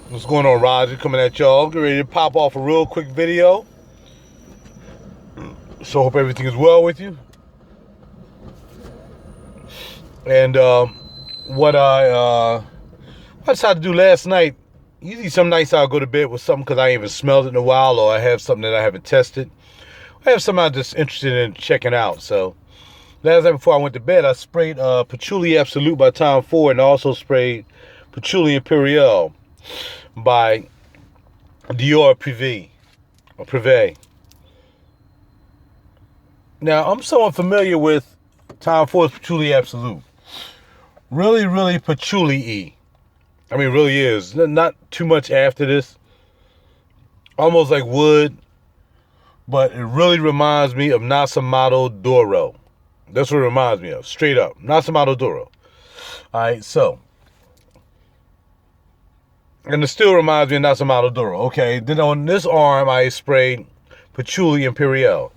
What's going on, Roger? Coming at y'all. Get ready to pop off a real quick video. So hope everything is well with you. And what I decided to do last night. Usually some nights I'll go to bed with something because I ain't even smelled it in a while, or I have something that I haven't tested. I have something I'm just interested in checking out. So last night before I went to bed, I sprayed Patchouli Absolute by Tom Ford, and I also sprayed Patchouli Imperial by Dior Privé. Now, I'm somewhat familiar with Tom Ford's Patchouli Absolute. Really, really patchouli-y. I mean, really is. Not too much after this. Almost like wood. But it really reminds me of Narciso Doro. That's what it reminds me of. Straight up. Narciso Doro. Alright, so. And it still reminds me of Narciso Doro. Okay, then on this arm, I sprayed Patchouli Imperial.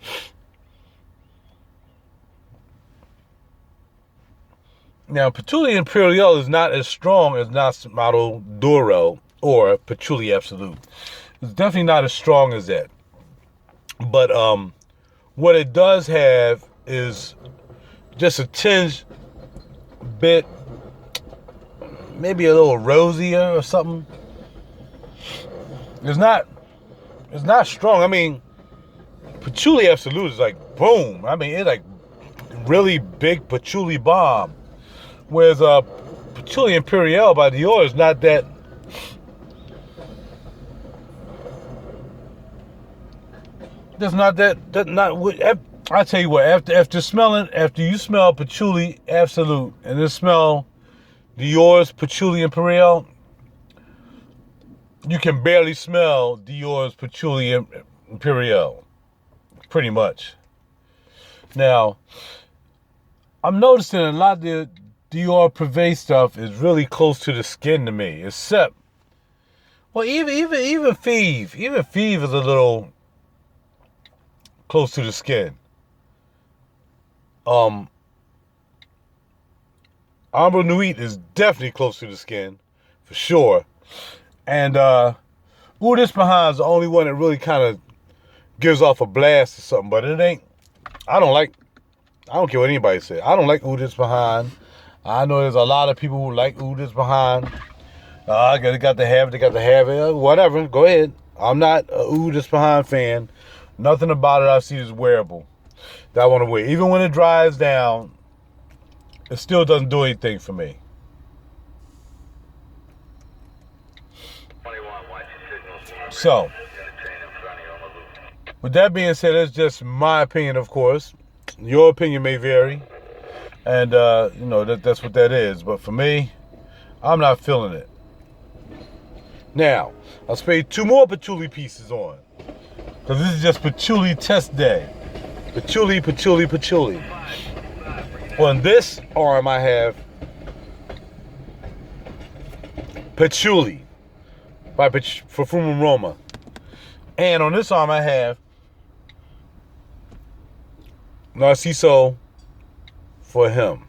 Now, Patchouli Imperial is not as strong as Narciso Doro or Patchouli Absolute. It's definitely not as strong as that. But what it does have is just a tinge bit, maybe a little rosier or something. It's not strong. I mean, Patchouli Absolute is like boom. I mean, it's like really big patchouli bomb. Whereas Patchouli Imperial by Dior is not that. That's not that. I tell you what. After you smell Patchouli Absolute and then smell Dior's Patchouli Imperial, you can barely smell Dior's Patchouli Imperial. Pretty much. Now, I'm noticing a lot of the Dior Privé stuff is really close to the skin to me. Except, well, even Fève. Even Fève is a little close to the skin. Ambre Nuit is definitely close to the skin, for sure. And Eau d'Ispahan is the only one that really kind of gives off a blast or something. But it ain't. I don't care what anybody says. I don't like Eau d'Ispahan. I know there's a lot of people who like Eau d'Ispahan. They got to have it. Whatever. Go ahead. I'm not a Eau d'Ispahan fan. Nothing about it I see is wearable that I want to wear. Even when it dries down, it still doesn't do anything for me. So, with that being said, that's just my opinion, of course. Your opinion may vary. And, that's what that is. But for me, I'm not feeling it. Now, I'll spray 2 more patchouli pieces on. Because this is just patchouli test day. Patchouli. On this arm, I have Patchouli by Profumum Roma. And on this arm, I have Narciso for him.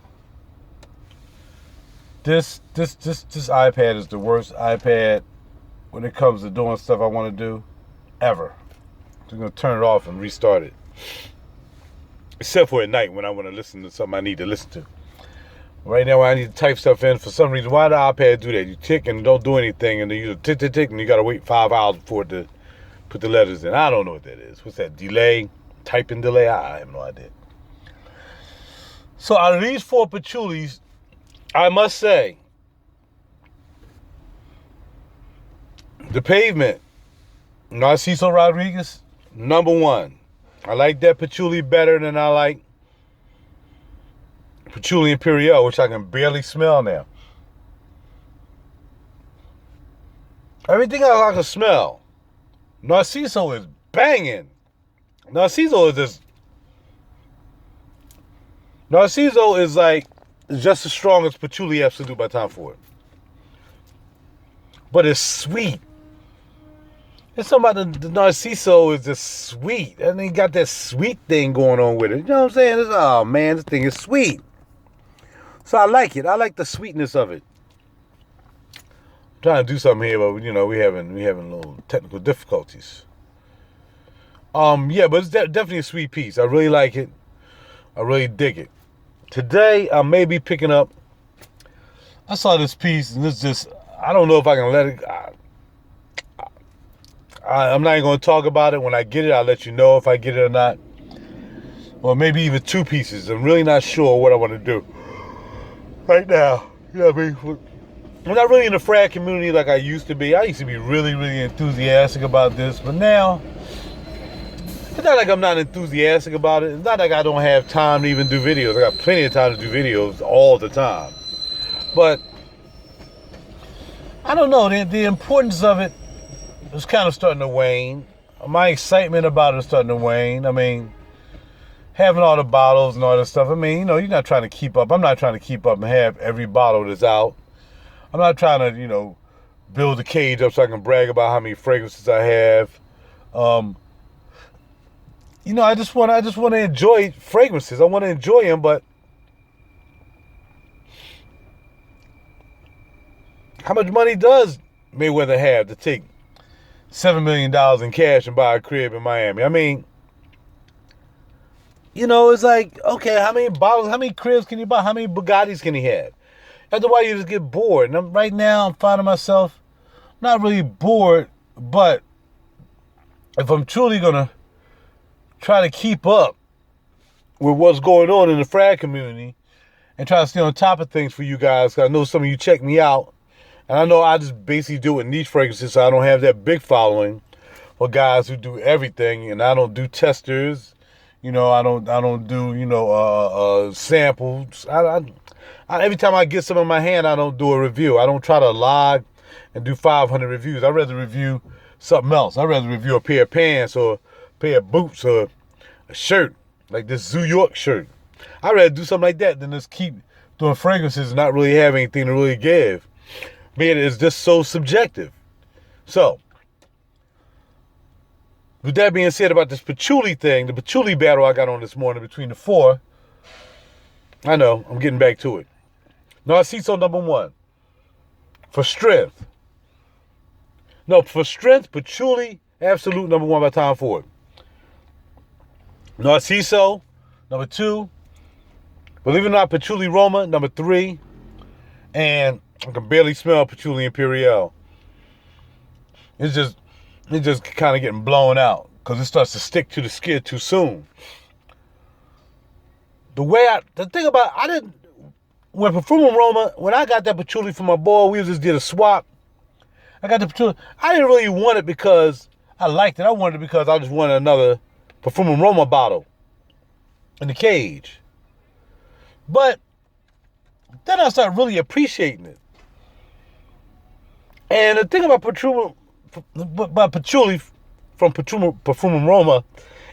This iPad is the worst iPad when it comes to doing stuff I want to do ever. I'm going to turn it off and restart it. Except for at night when I want to listen to something I need to listen to. Right now when I need to type stuff in, for some reason, why the iPad do that? You tick and don't do anything, and then you tick, and you got to wait 5 hours before it to put the letters in. I don't know what that is. What's that? Delay? Typing delay? I have no idea. So out of these 4 patchoulis, I must say, the Pavement, Narciso Rodriguez, #1. I like that patchouli better than I like Patchouli Imperial, which I can barely smell now. Everything else I can smell. Narciso is banging. Narciso is like just as strong as Patchouli Absolute by Tom Ford. But it's sweet. It's something about the Narciso is just sweet. And he got that sweet thing going on with it. You know what I'm saying? Oh man, this thing is sweet. So I like it. I like the sweetness of it. trying to do something here, but you know, we having little technical difficulties. Yeah, but it's definitely a sweet piece. I really like it. I really dig it. Today, I may be picking up. I saw this piece, and it's just, I don't know if I can let it. I'm not even going to talk about it. When I get it, I'll let you know if I get it or not. Or maybe even two pieces. I'm really not sure what I want to do right now. You know what I mean? I'm not really in the frag community like I used to be. I used to be really, really enthusiastic about this, but now it's not like I'm not enthusiastic about it. It's not like I don't have time to even do videos. I got plenty of time to do videos all the time. But I don't know, the importance of it is kind of starting to wane. My excitement about it is starting to wane. I mean, having all the bottles and all this stuff, I mean, you know, you're not trying to keep up. I'm not trying to keep up and have every bottle that's out. I'm not trying to, you know, build a cage up so I can brag about how many fragrances I have. You know, I just want to enjoy fragrances. I want to enjoy them, but how much money does Mayweather have to take $7 million in cash and buy a crib in Miami? I mean, you know, it's like, okay, how many bottles, how many cribs can you buy? How many Bugattis can he have? After a while, you just get bored. And right now, I'm finding myself not really bored, but if I'm truly going to try to keep up with what's going on in the frag community and try to stay on top of things for you guys, because I know some of you check me out, and I know I just basically do it in niche fragrances, so I don't have that big following for guys who do everything, and I don't do testers. You know, I don't do, you know, samples. Every time I get some in my hand, I don't do a review. I don't try to log and do 500 reviews. I'd rather review something else. I'd rather review a pair of pants or a pair of boots or a shirt, like this New York shirt. I'd rather do something like that than just keep doing fragrances and not really have anything to really give. Man, it's just so subjective. So, with that being said about this patchouli thing, the patchouli battle I got on this morning between the four, I know, I'm getting back to it. Narciso #1. For strength. No, for strength, patchouli, absolute #1 by Tom Ford. Narciso, #2. Believe it or not, patchouli Roma, #3. And I can barely smell patchouli Imperial. It's just kind of getting blown out because it starts to stick to the skin too soon. The thing about, when Profumum Roma, when I got that patchouli from my boy, we just did a swap. I got the patchouli. I didn't really want it because I liked it. I wanted it because I just wanted another Profumum Roma bottle in the cage. But then I started really appreciating it. And the thing about patchouli from Profumum Roma,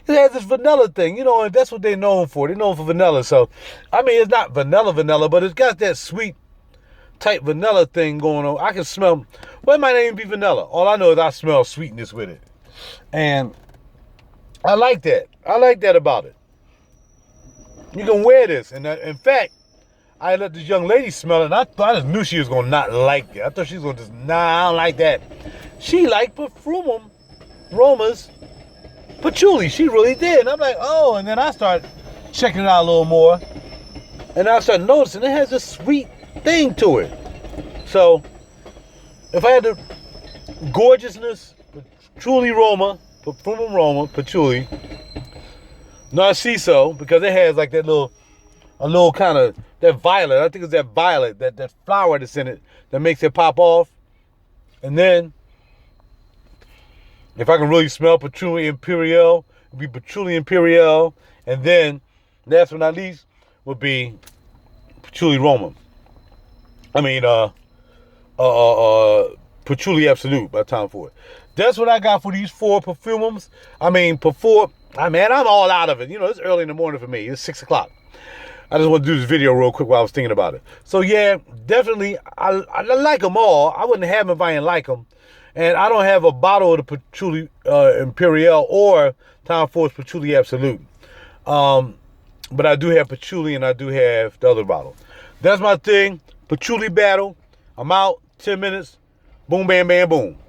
it has this vanilla thing, you know, and that's what they're known for. They're known for vanilla. So, I mean, it's not vanilla, but it's got that sweet type vanilla thing going on. I can smell, well, it might not even be vanilla. All I know is I smell sweetness with it. And I like that. I like that about it. You can wear this. And in fact, I let this young lady smell it, and I just knew she was going to not like it. I thought she was going to just, nah, I don't like that. She liked Profumum Roma's patchouli. She really did. And I'm like, oh, and then I started checking it out a little more. And I started noticing it has a sweet thing to it. So, if I had the gorgeousness, patchouli Roma, Profumum Roma, patchouli, Narciso, because it has like a little kind of, that violet, I think it's that violet, that flower that's in it that makes it pop off. And then, if I can really smell Patchouli Imperial, it would be Patchouli Imperial. And then, last but not least, would be Patchouli Roma. I mean, Patchouli Absolute by Tom Ford. That's what I got for these 4 Perfumums. I mean, I'm all out of it. You know, it's early in the morning for me. It's 6 o'clock. I just want to do this video real quick while I was thinking about it. So yeah, definitely, I like them all. I wouldn't have them if I didn't like them. And I don't have a bottle of the Patchouli Imperial or Tom Ford's Patchouli Absolute. But I do have Patchouli and I do have the other bottle. That's my thing. Patchouli battle. I'm out. 10 minutes. Boom, bam, bam, boom.